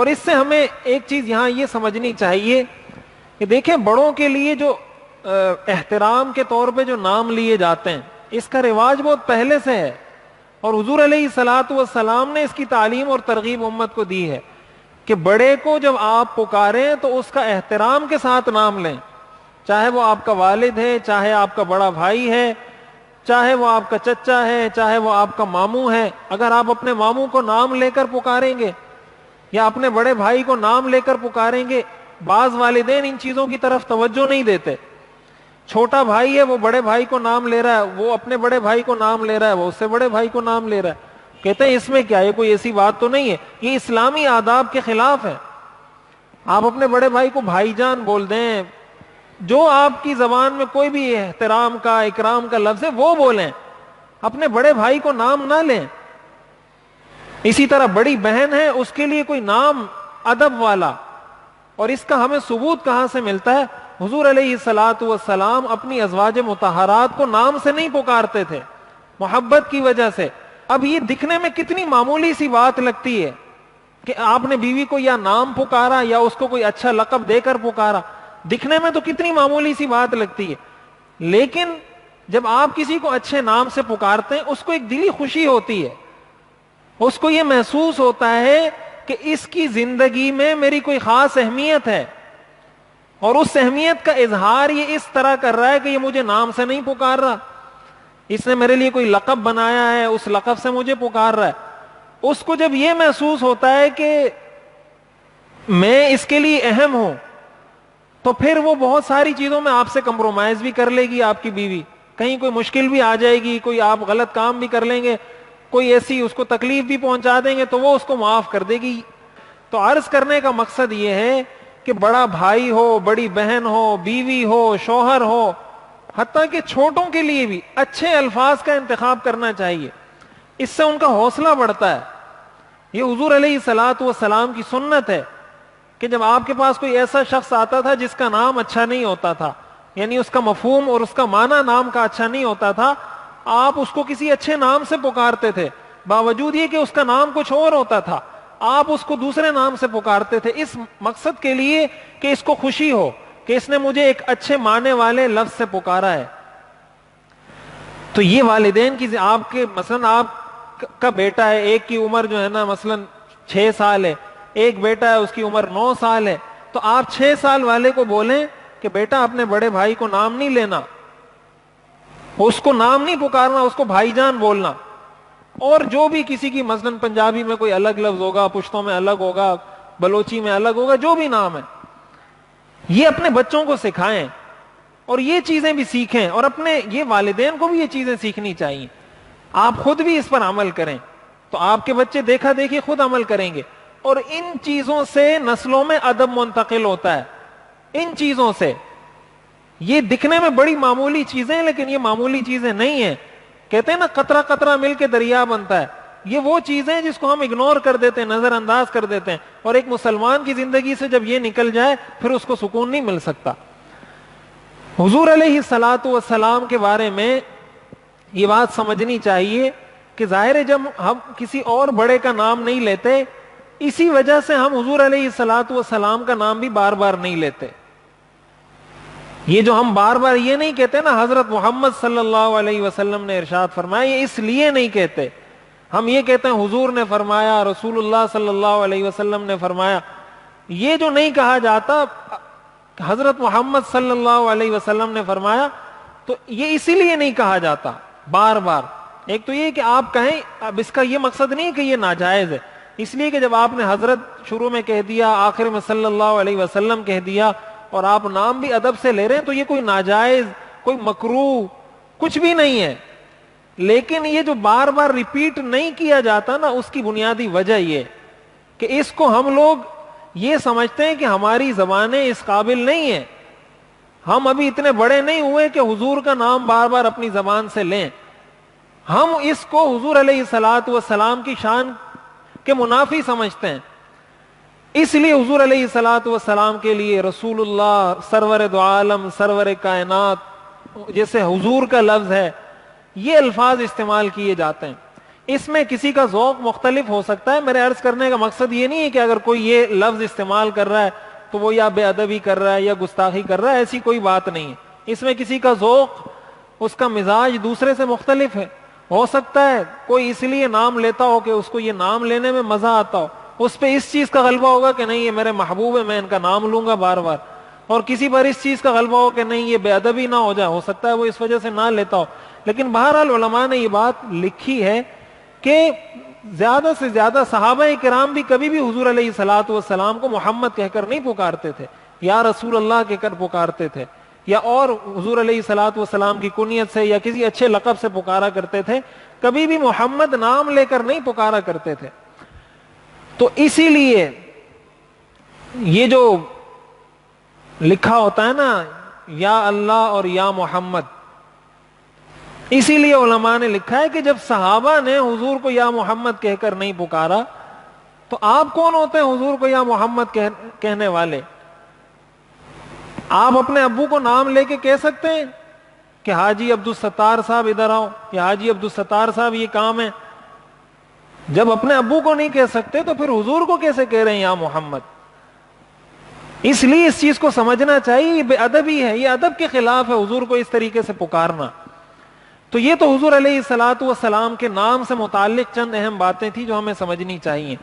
اور اس سے ہمیں ایک چیز یہاں یہ سمجھنی چاہیے کہ دیکھیں بڑوں کے لیے جو احترام کے طور پہ جو نام لیے جاتے ہیں اس کا رواج بہت پہلے سے ہے، اور حضور علیہ الصلوۃ والسلام نے اس کی تعلیم اور ترغیب امت کو دی ہے کہ بڑے کو جب آپ پکاریں تو اس کا احترام کے ساتھ نام لیں، چاہے وہ آپ کا والد ہے، چاہے آپ کا بڑا بھائی ہے، چاہے وہ آپ کا چچا ہے، چاہے وہ آپ کا ماموں ہے۔ اگر آپ اپنے ماموں کو نام لے کر پکاریں گے یا اپنے بڑے بھائی کو نام لے کر پکاریں گے، بعض والدین ان چیزوں کی طرف توجہ نہیں دیتے۔ چھوٹا بھائی ہے، وہ بڑے بھائی کو نام لے رہا ہے، وہ اپنے بڑے بھائی کو نام لے رہا ہے، وہ اس سے بڑے بھائی کو نام لے رہا ہے، کہتے ہیں اس میں کیا ہے، کوئی ایسی بات تو نہیں ہے، یہ اسلامی آداب کے خلاف ہے۔ آپ اپنے بڑے بھائی کو بھائی جان بول دیں، جو آپ کی زبان میں کوئی بھی احترام کا اکرام کا لفظ ہے وہ بولیں، اپنے بڑے بھائی کو نام نہ لیں۔ اسی طرح بڑی بہن ہے، اس کے لیے کوئی نام ادب والا، اور اس کا ہمیں ثبوت کہاں سے ملتا ہے؟ حضور علیہ الصلوۃ والسلام اپنی ازواج مطہرات کو نام سے نہیں پکارتے تھے، محبت کی وجہ سے۔ اب یہ دکھنے میں کتنی معمولی سی بات لگتی ہے کہ آپ نے بیوی کو یا نام پکارا یا اس کو کوئی اچھا لقب دے کر پکارا، دکھنے میں تو کتنی معمولی سی بات لگتی ہے، لیکن جب آپ کسی کو اچھے نام سے پکارتے ہیں اس کو ایک دلی خوشی ہوتی ہے، اس کو یہ محسوس ہوتا ہے کہ اس کی زندگی میں میری کوئی خاص اہمیت ہے، اور اس اہمیت کا اظہار یہ اس طرح کر رہا ہے کہ یہ مجھے نام سے نہیں پکار رہا، اس نے میرے لیے کوئی لقب بنایا ہے، اس لقب سے مجھے پکار رہا ہے۔ اس کو جب یہ محسوس ہوتا ہے کہ میں اس کے لیے اہم ہوں، تو پھر وہ بہت ساری چیزوں میں آپ سے کمپرومائز بھی کر لے گی۔ آپ کی بیوی کہیں کوئی مشکل بھی آ جائے گی، کوئی آپ غلط کام بھی کر لیں گے، کوئی ایسی اس کو تکلیف بھی پہنچا دیں گے تو وہ اس کو معاف کر دے گی۔ تو عرض کرنے کا مقصد یہ ہے کہ بڑا بھائی ہو، بڑی بہن ہو، بیوی ہو، شوہر ہو، حتیٰ کہ چھوٹوں کے لیے بھی اچھے الفاظ کا انتخاب کرنا چاہیے، اس سے ان کا حوصلہ بڑھتا ہے۔ یہ حضور علیہ الصلوۃ والسلام کی سنت ہے کہ جب آپ کے پاس کوئی ایسا شخص آتا تھا جس کا نام اچھا نہیں ہوتا تھا، یعنی اس کا مفہوم اور اس کا معنی نام کا اچھا نہیں ہوتا تھا، آپ اس کو کسی اچھے نام سے پکارتے تھے، باوجود یہ کہ اس کا نام کچھ اور ہوتا تھا، آپ اس کو دوسرے نام سے پکارتے تھے، اس مقصد کے لیے کہ اس کو خوشی ہو کہ اس نے مجھے ایک اچھے معنی والے لفظ سے پکارا ہے۔ تو یہ والدین کی، آپ کے مثلا آپ کا بیٹا ہے، ایک کی عمر جو ہے نا مثلا 6 سال ہے، ایک بیٹا ہے اس کی عمر 9 سال ہے، تو آپ 6 سال والے کو بولیں کہ بیٹا اپنے بڑے بھائی کو نام نہیں لینا، اس کو نام نہیں پکارنا، اس کو بھائی جان بولنا۔ اور جو بھی کسی کی مثلا پنجابی میں کوئی الگ لفظ ہوگا، پشتوں میں الگ ہوگا، بلوچی میں الگ ہوگا، جو بھی نام ہے، یہ اپنے بچوں کو سکھائیں اور یہ چیزیں بھی سیکھیں، اور اپنے یہ والدین کو بھی یہ چیزیں سیکھنی چاہیے۔ آپ خود بھی اس پر عمل کریں تو آپ کے بچے دیکھا دیکھی خود عمل کریں گے، اور ان چیزوں سے نسلوں میں ادب منتقل ہوتا ہے۔ ان چیزوں سے، یہ دکھنے میں بڑی معمولی چیزیں ہیں لیکن یہ معمولی چیزیں نہیں ہیں۔ کہتے ہیں نا قطرہ قطرہ مل کے دریا بنتا ہے، یہ وہ چیزیں جس کو ہم اگنور کر دیتے ہیں، نظر انداز کر دیتے ہیں، اور ایک مسلمان کی زندگی سے جب یہ نکل جائے پھر اس کو سکون نہیں مل سکتا۔ حضور علیہ الصلوۃ والسلام کے بارے میں یہ بات سمجھنی چاہیے کہ ظاہر ہے جب ہم کسی اور بڑے کا نام نہیں لیتے، اسی وجہ سے ہم حضور علیہ الصلوۃ والسلام کا نام بھی بار بار نہیں لیتے۔ یہ جو ہم بار بار یہ نہیں کہتے نا حضرت محمد صلی اللہ علیہ وسلم نے ارشاد فرمایا، یہ اس لیے نہیں کہتے، ہم یہ کہتے ہیں حضور نے فرمایا، رسول اللہ صلی اللہ علیہ وسلم نے فرمایا۔ یہ جو نہیں کہا جاتا حضرت محمد صلی اللہ علیہ وسلم نے فرمایا، تو یہ اسی لیے نہیں کہا جاتا بار بار۔ ایک تو یہ کہ آپ کہیں، اب اس کا یہ مقصد نہیں کہ یہ ناجائز ہے، اس لیے کہ جب آپ نے حضرت شروع میں کہہ دیا، آخر میں صلی اللہ علیہ وسلم کہہ دیا، اور آپ نام بھی ادب سے لے رہے ہیں، تو یہ کوئی ناجائز، کوئی مکروہ کچھ بھی نہیں ہے۔ لیکن یہ جو بار بار ریپیٹ نہیں کیا جاتا نا، اس کی بنیادی وجہ یہ کہ اس کو ہم لوگ یہ سمجھتے ہیں کہ ہماری زبانیں اس قابل نہیں ہیں، ہم ابھی اتنے بڑے نہیں ہوئے کہ حضور کا نام بار بار اپنی زبان سے لیں، ہم اس کو حضور علیہ الصلوۃ والسلام کی شان کے منافی سمجھتے ہیں۔ اس لیے حضور علیہ الصلوۃ والسلام کے لیے رسول اللہ، سرور دو عالم، سرور کائنات، جیسے حضور کا لفظ ہے، یہ الفاظ استعمال کیے جاتے ہیں۔ اس میں کسی کا ذوق مختلف ہو سکتا ہے. میرے عرض کرنے کا مقصد یہ نہیں ہے کہ اگر کوئی یہ لفظ استعمال کر رہا ہے تو وہ یا بے ادبی کر رہا ہے یا گستاخی کر رہا ہے, ایسی کوئی بات نہیں ہے. اس میں کسی کا ذوق, اس کا مزاج دوسرے سے مختلف ہے. ہو سکتا ہے کوئی اس لیے نام لیتا ہو کہ اس کو یہ نام لینے میں مزہ آتا ہو, اس پہ اس چیز کا غلبہ ہوگا کہ نہیں یہ میرے محبوب ہے, میں ان کا نام لوں گا بار بار, اور کسی پر اس چیز کا غلبہ ہو کہ نہیں یہ بے ادبی نہ ہو جائے, ہو سکتا ہے وہ اس وجہ سے نہ لیتا ہو. لیکن بہرحال علماء نے یہ بات لکھی ہے کہ زیادہ سے زیادہ صحابہ کرام بھی کبھی بھی حضور علیہ الصلوۃ والسلام کو محمد کہہ کر نہیں پکارتے تھے, یا رسول اللہ کہہ کر پکارتے تھے, یا اور حضور علیہ الصلوۃ والسلام کی کنیت سے یا کسی اچھے لقب سے پکارا کرتے تھے. کبھی بھی محمد نام لے کر نہیں پکارا کرتے تھے. تو اسی لیے یہ جو لکھا ہوتا ہے نا یا اللہ اور یا محمد, اسی لیے علماء نے لکھا ہے کہ جب صحابہ نے حضور کو یا محمد کہہ کر نہیں پکارا تو آپ کون ہوتے ہیں حضور کو یا محمد کہنے والے؟ آپ اپنے ابو کو نام لے کے کہہ سکتے ہیں کہ حاجی عبدالستار صاحب ادھر آؤ, کہ حاجی عبدالستار صاحب یہ کام ہے. جب اپنے ابو کو نہیں کہہ سکتے تو پھر حضور کو کیسے کہہ رہے ہیں یا محمد؟ اس لیے اس چیز کو سمجھنا چاہیے, یہ بے ادبی ہے, یہ ادب کے خلاف ہے حضور کو اس طریقے سے پکارنا. تو یہ تو حضور علیہ الصلوۃ والسلام کے نام سے متعلق چند اہم باتیں تھیں جو ہمیں سمجھنی چاہیے.